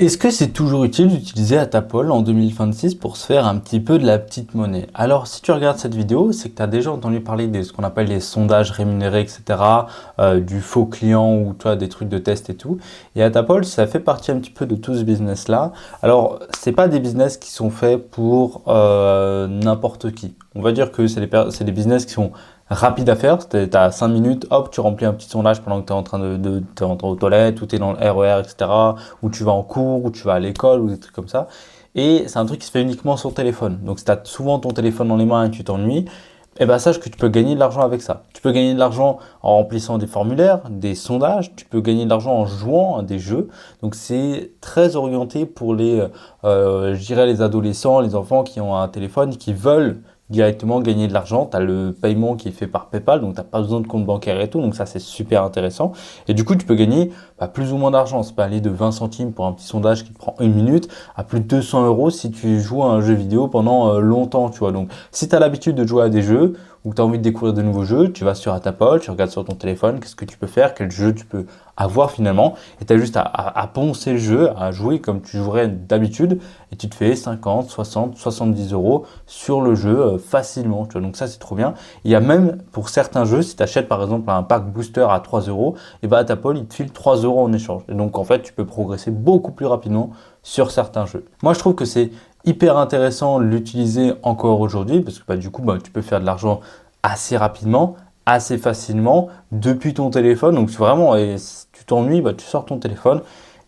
Est-ce que c'est toujours utile d'utiliser Atapol en 2026 pour se faire un petit peu de la petite monnaie? Alors, si tu regardes cette vidéo, c'est que tu as déjà entendu parler de ce qu'on appelle les sondages rémunérés, etc., du faux client ou toi, des trucs de test et tout. Et Atapol, ça fait partie un petit peu de tout ce business-là. Alors, c'est pas des business qui sont faits pour n'importe qui. On va dire que c'est des business qui sont rapides à faire. Tu as 5 minutes, hop, tu remplis un petit sondage pendant que tu es en train t'es en train aux toilettes, ou tu es dans le RER, etc., ou tu vas en cours, ou tu vas à l'école, ou des trucs comme ça. Et c'est un truc qui se fait uniquement sur téléphone. Donc si tu as souvent ton téléphone dans les mains et que tu t'ennuies, eh ben sache que tu peux gagner de l'argent avec ça. Tu peux gagner de l'argent en remplissant des formulaires, des sondages, tu peux gagner de l'argent en jouant à des jeux. Donc c'est très orienté pour je dirais les adolescents, les enfants qui ont un téléphone, qui veulent directement gagner de l'argent. Tu as le paiement qui est fait par PayPal, donc tu n'as pas besoin de compte bancaire et tout, donc ça c'est super intéressant. Et du coup, tu peux gagner plus ou moins d'argent. Ça peut aller de 20 centimes pour un petit sondage qui te prend une minute à plus de 200 euros si tu joues à un jeu vidéo pendant longtemps, tu vois. Donc, si tu as l'habitude de jouer à des jeux ou que tu as envie de découvrir de nouveaux jeux, tu vas sur Atapol, tu regardes sur ton téléphone, qu'est-ce que tu peux faire, quel jeu tu peux avoir finalement, et tu as juste à poncer le jeu, à jouer comme tu jouerais d'habitude, et tu te fais 50, 60, 70 euros sur le jeu facilement, tu vois. Donc ça, c'est trop bien. Il y a même pour certains jeux, si tu achètes par exemple un pack booster à 3 euros, et bah Atapol, il te file 3 euros en échange. Et donc en fait, tu peux progresser beaucoup plus rapidement sur certains jeux. Moi, je trouve que c'est hyper intéressant de l'utiliser encore aujourd'hui parce que du coup, tu peux faire de l'argent assez rapidement, assez facilement depuis ton téléphone. Donc vraiment, et si tu t'ennuies, tu sors ton téléphone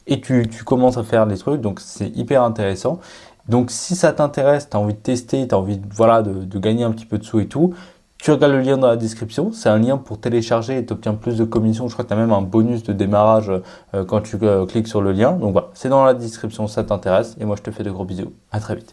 et tu commences à faire des trucs. Donc c'est hyper intéressant. Donc si ça t'intéresse, tu as envie de tester, tu as envie voilà, de gagner un petit peu de sous et tout, tu regardes le lien dans la description. C'est un lien pour télécharger et tu obtiens plus de commissions. Je crois que tu as même un bonus de démarrage quand tu cliques sur le lien. Donc voilà, c'est dans la description si ça t'intéresse. Et moi, je te fais de gros bisous. À très vite.